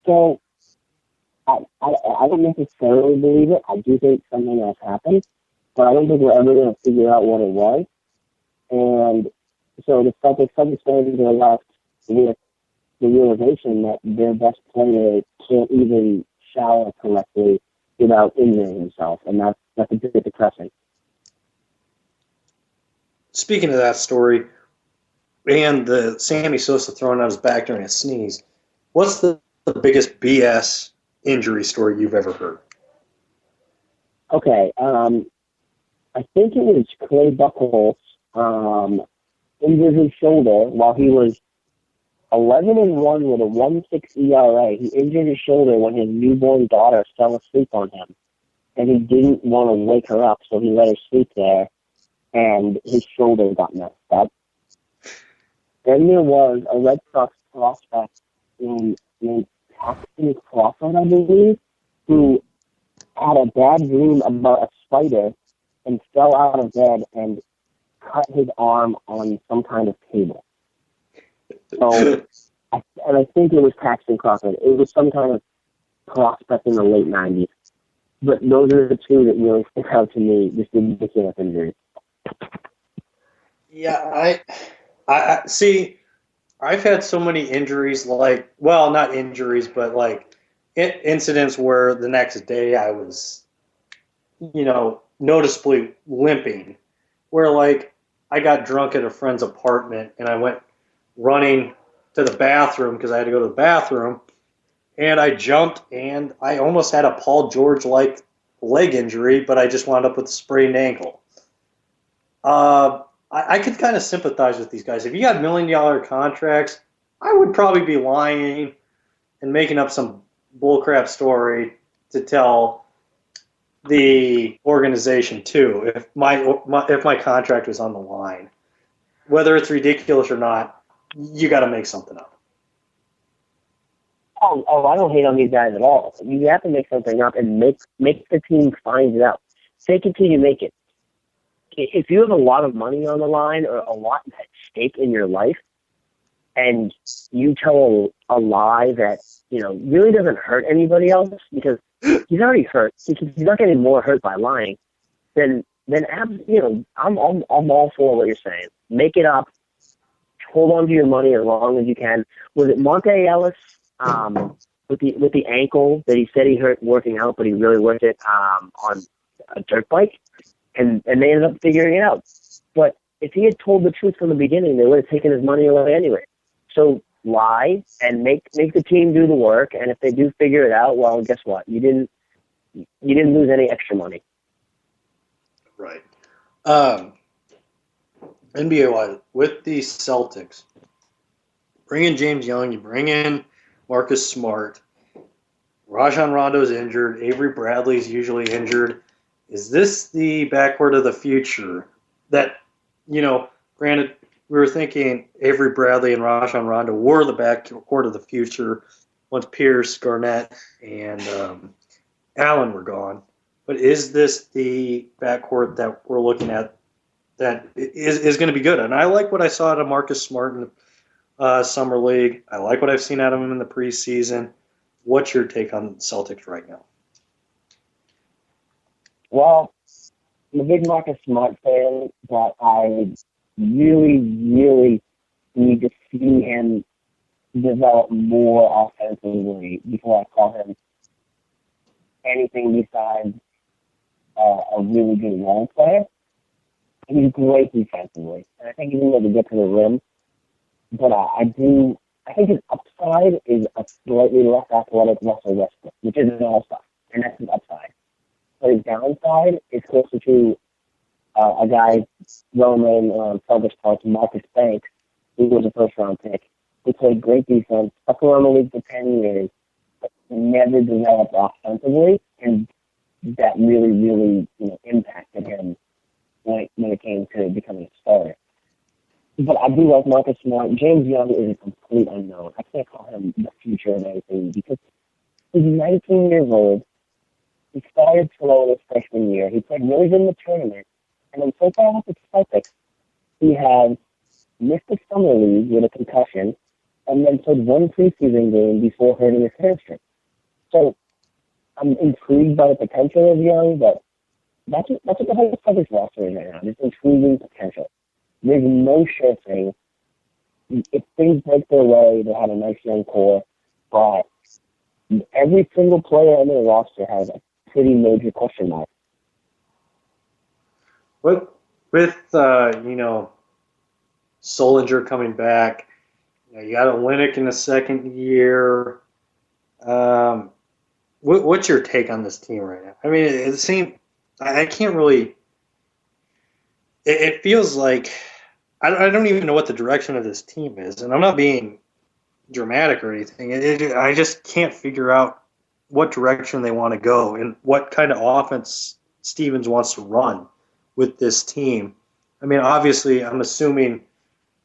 So I don't necessarily believe it. I do think something else happened, but I don't think we're ever going to figure out what it was. And so the Celtics fans are left with the realization that their best player can't even shower correctly without injuring himself, and that's a bit depressing. Speaking of that story, and the Sammy Sosa throwing out his back during a sneeze, what's the biggest BS injury story you've ever heard? Okay, I think it was Clay Buchholz injured his shoulder while he was 11-1 with a 1.6 ERA. He injured his shoulder when his newborn daughter fell asleep on him, and he didn't want to wake her up, so he let her sleep there, and his shoulder got messed up. Then there was a Red Sox prospect named Paxton Crawford, I believe, who had a bad dream about a spider and fell out of bed and cut his arm on some kind of table. So, I think it was Paxton Crawford. It was some kind of prospect in the late 90s. But those are the two that really stick out to me, just ridiculous injuries. Yeah, I see. I've had so many injuries, not injuries, but incidents where the next day I was, noticeably limping. Where I got drunk at a friend's apartment and I went running to the bathroom because I had to go to the bathroom, and I jumped and I almost had a Paul George-like leg injury, but I just wound up with a sprained ankle. I could kind of sympathize with these guys. If you got $1 million contracts, I would probably be lying and making up some bullcrap story to tell the organization too. If my contract was on the line, whether it's ridiculous or not, you got to make something up. Oh, I don't hate on these guys at all. You have to make something up and make the team find it out. Fake it till you make it. If you have a lot of money on the line or a lot at stake in your life, and you tell a lie that really doesn't hurt anybody else because he's already hurt, he's not getting more hurt by lying, then I'm all for what you're saying. Make it up. Hold on to your money as long as you can. Was it Monte Ellis with the ankle that he said he hurt working out, but he really worked it on a dirt bike? And they ended up figuring it out. But if he had told the truth from the beginning, they would have taken his money away anyway. So lie and make the team do the work. And if they do figure it out, well, guess what? You didn't lose any extra money. Right. NBA-wise, with the Celtics, bring in James Young, you bring in Marcus Smart, Rajon Rondo's injured, Avery Bradley's usually injured. Is this the backcourt of the future? That, granted, we were thinking Avery Bradley and Rajon Rondo were the backcourt of the future once Pierce, Garnett, and Allen were gone. But is this the backcourt that we're looking at that is going to be good? And I like what I saw out of Marcus Smart in the Summer League. I like what I've seen out of him in the preseason. What's your take on the Celtics right now? Well, I'm a big Marcus Smart fan, but I really, really need to see him develop more offensively before I call him anything besides a really good role player. He's great defensively, and I think he's able to get to the rim. But I think his upside is a slightly less athletic Russell Westbrook, which is an all-star, and that's his upside. But his downside is closer to a guy well-known on Celtics parts, Marcus Banks, who was a first-round pick. He played great defense, stuck around the league for 10 years, but never developed offensively, and that really, really impacted him when it came to becoming a starter. But I do like Marcus Smart. James Young is a complete unknown. I can't call him the future of anything because he's 19 years old. He started slow his freshman year. He played really good in the tournament. And then so far with the Celtics, he has missed the summer league with a concussion, and then played one preseason game before hurting his hamstring. So I'm intrigued by the potential of Young, but that's what the whole Celtics roster is right now. It's intriguing potential. There's no sure thing. If things break their way, they have a nice young core, but every single player on their roster has a pretty major question mark. With Solinger coming back, you got a Linux in the second year. What's your take on this team right now? I mean, it seems I can't really. It feels like I don't even know what the direction of this team is, and I'm not being dramatic or anything. I just can't figure out what direction they want to go and what kind of offense Stevens wants to run with this team. I mean, obviously, I'm assuming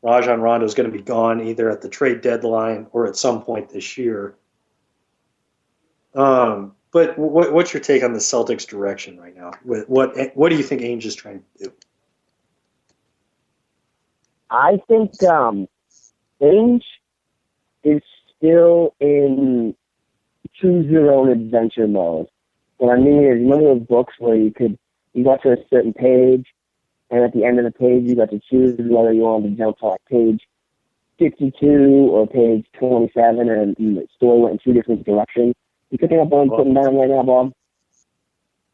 Rajon Rondo is going to be gone either at the trade deadline or at some point this year. But what's your take on the Celtics' direction right now? What do you think Ainge is trying to do? I think Ainge is still in choose your own adventure mode. What I mean is, one of those books where you got to a certain page, and at the end of the page you got to choose whether you wanted to jump to like page 52 or page 27, and the story went in two different directions. You picking up what I'm putting down right now, Bob?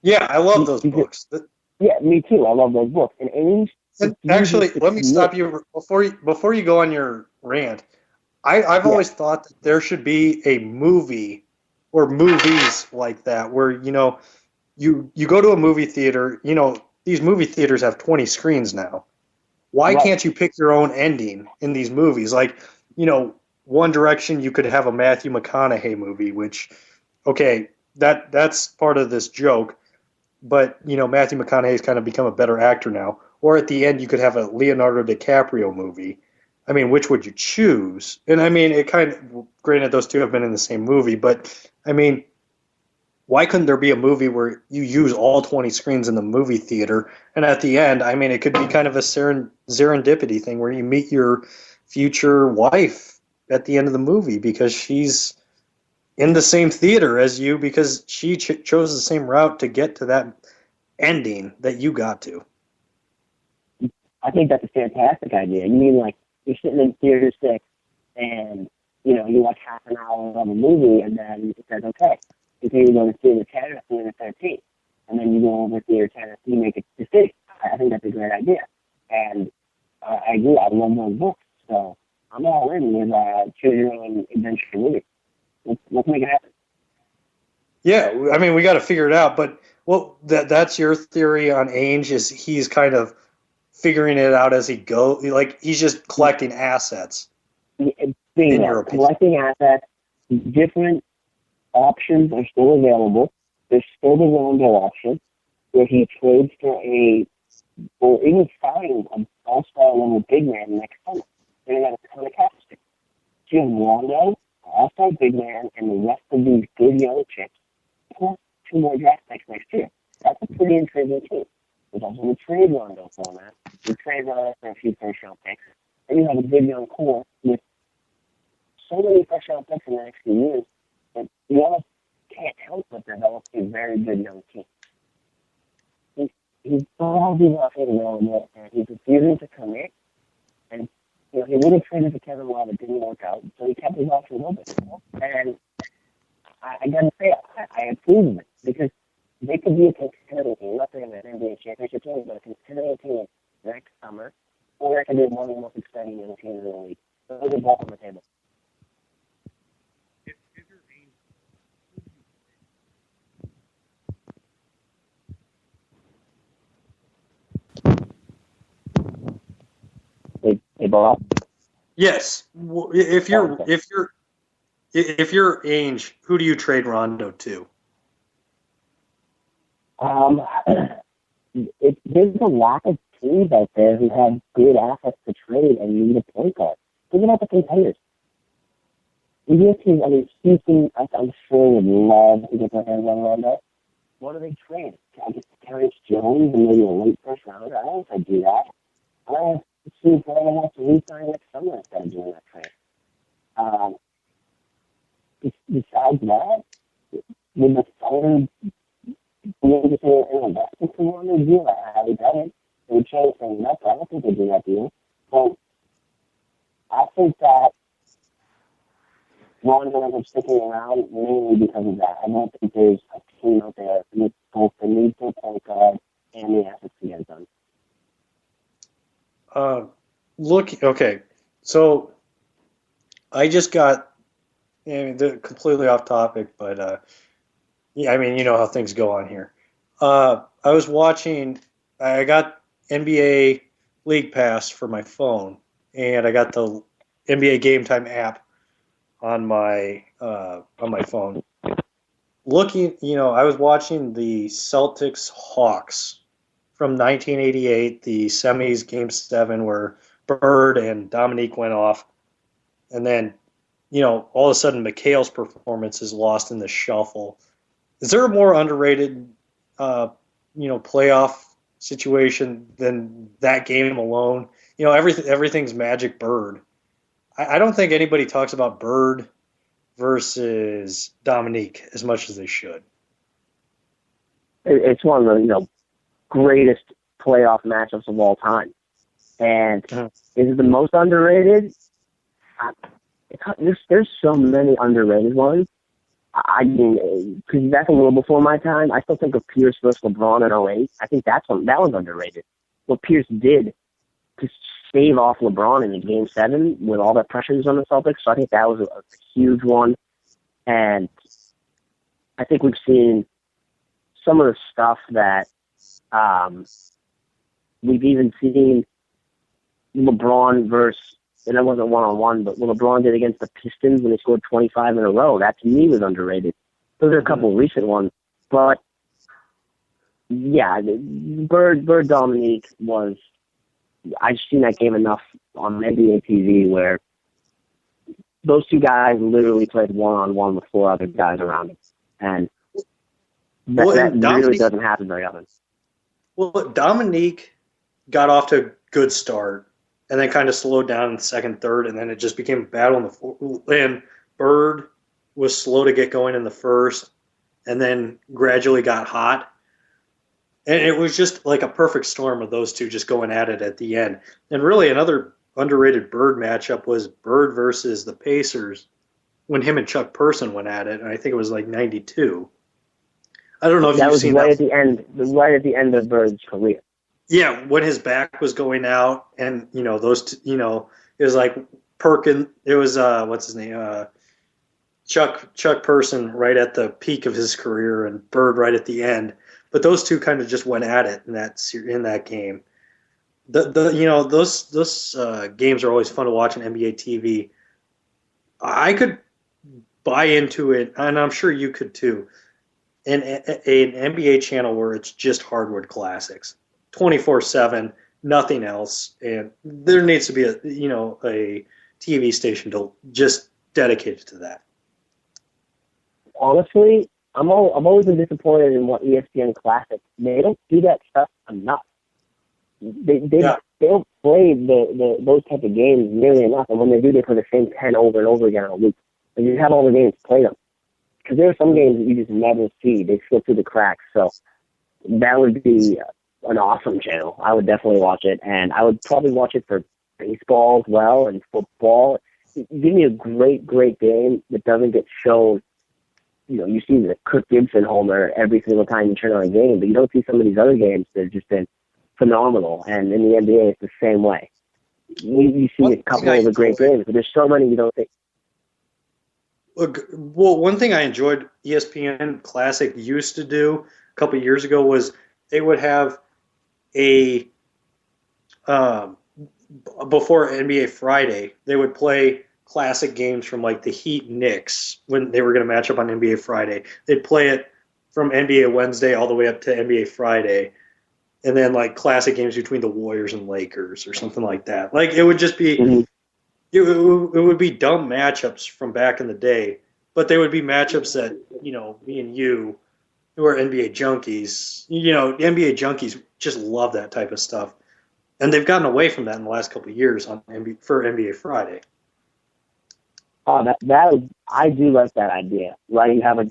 Yeah, I love those books. Yeah, me too. I love those books. And Ainge. Actually, let me stop you before you go on your rant. I've always thought that there should be a movie or movies like that where you go to a movie theater. These movie theaters have 20 screens now. Why can't you pick your own ending in these movies? Like, One Direction, you could have a Matthew McConaughey movie, which, okay, that's part of this joke. But, Matthew McConaughey's kind of become a better actor now. Or at the end, you could have a Leonardo DiCaprio movie. I mean, which would you choose? And I mean, it kind of, granted, those two have been in the same movie, but I mean, why couldn't there be a movie where you use all 20 screens in the movie theater? And at the end, I mean, it could be kind of a serendipity thing where you meet your future wife at the end of the movie because she's in the same theater as you because she chose the same route to get to that ending that you got to. I think that's a fantastic idea. You mean like you're sitting in theater 6 and, you watch half an hour of a movie and then it says, okay, if you go to theater 10 or theater 13, and then you go over to theater 10 and you make a decision. I think that's a great idea. And I agree. I love those books. So I'm all in with choose your own adventure movie. Let's make it happen. Yeah, I mean, we got to figure it out. But that's your theory on Ainge is he's kind of figuring it out as he goes. Like he's just collecting assets. Collecting assets, different options are still available. There's still the Rondo option where he trades for or even signs an all-star level big man next summer. They're going to have a ton of cap space. So you have Rondo, all-star big man, and the rest of these good young chicks, plus 2 more draft picks next year. That's a pretty intriguing team. There's also the trade Rondo format. You trade Rondo for a few first-round picks. And you have a good young core with so many first-round picks in the next few years that you almost can't help but develop a very good young team. He's probably not hitting on and he's refusing to commit. And he would have traded for Kevin Love, it didn't work out, so he kept his options open. And I gotta say, I approve of it because they could be a contending team, not saying an NBA championship team, but a contending team next summer, or it could be one of the most exciting young teams in the league. So those are both on the table. Hey, Bob. Yes, if you're Ainge, who do you trade Rondo to? There's a lot of teams out there who have good assets to trade and need a point guard. Think about the contenders. Houston, I'm sure would love to get their hands on Rondo. What do they trade? I guess Terrence Jones and maybe a late first rounder. I don't know if I'd do that. I don't know if Rondo wants to re-sign next summer instead of doing that trade. Besides that, with the Thunder being just an investment for one of you, I highly doubt it. They would change things up. I don't think they'd do that deal. So I think that Ron ends up sticking around mainly because of that. I don't think there's a team out there with both the need for point guard and the assets to get it done. Okay, so I just got, they're completely off topic, but yeah, I mean, you know how things go on here. I was watching, I got NBA League Pass for my phone, and I got the NBA Game Time app on my phone. Looking, I was watching the Celtics Hawks from 1988, the semis, Game 7, where Bird and Dominique went off, and then, all of a sudden McHale's performance is lost in the shuffle. Is there a more underrated, playoff situation than that game alone? Everything's Magic Bird. I don't think anybody talks about Bird versus Dominique as much as they should. It's one of the greatest playoff matchups of all time, and is it the most underrated? There's so many underrated ones. I mean, because that's a little before my time. I still think of Pierce versus LeBron in '08. I think that one's underrated. What Pierce did to stave off LeBron in Game 7 with all that pressure was on the Celtics. So I think that was a huge one. And I think we've seen some of the stuff that we've even seen LeBron versus, and it wasn't one-on-one, but what LeBron did against the Pistons when they scored 25 in a row, that to me was underrated. Those are a couple of recent ones. But, yeah, Bird Dominique was, I've seen that game enough on NBA TV where those two guys literally played one-on-one with four other guys around them. And that really doesn't happen very often. Well, Dominique got off to a good start and then kind of slowed down in the second, third, and then it just became a battle in the fourth. And Bird was slow to get going in the first and then gradually got hot. And it was just like a perfect storm of those two just going at it at the end. And really another underrated Bird matchup was Bird versus the Pacers when him and Chuck Person went at it, and I think it was like 92. I don't know if you've seen that. That was right at the end of Bird's career. Yeah, when his back was going out, and those two, it was like Perkin. It was what's his name? Chuck Person right at the peak of his career, and Bird right at the end. But those two kind of just went at it in that game. Those games are always fun to watch on NBA TV. I could buy into it, and I'm sure you could too. An NBA channel where it's just hardwood classics, 24/7, nothing else, and there needs to be a TV station to just dedicated to that. Honestly, I've always been disappointed in what ESPN Classic. They don't do that stuff enough. They don't play those type of games nearly enough, and when they do, they play the same 10 over and over again in a week. And you have all the games, play them. Because there are some games that you just never see. They slip through the cracks. So that would be an awesome channel. I would definitely watch it, and I would probably watch it for baseball as well and football. Give me a great, great game that doesn't get shown. You see the Kirk Gibson homer every single time you turn on a game, but you don't see some of these other games that have just been phenomenal. And in the NBA, it's the same way. You see a couple of the great games, but there's so many you don't think. Well, one thing I enjoyed ESPN Classic used to do a couple of years ago was they would have a before NBA Friday, they would play classic games from like the Heat Knicks when they were going to match up on NBA Friday. They'd play it from NBA Wednesday all the way up to NBA Friday, and then like classic games between the Warriors and Lakers or something like that. Like it would just be, it would be dumb matchups from back in the day, but they would be matchups that me and you, who are NBA junkies, NBA junkies just love that type of stuff, and they've gotten away from that in the last couple of years for NBA Friday. Oh, I do like that idea. Right, you have a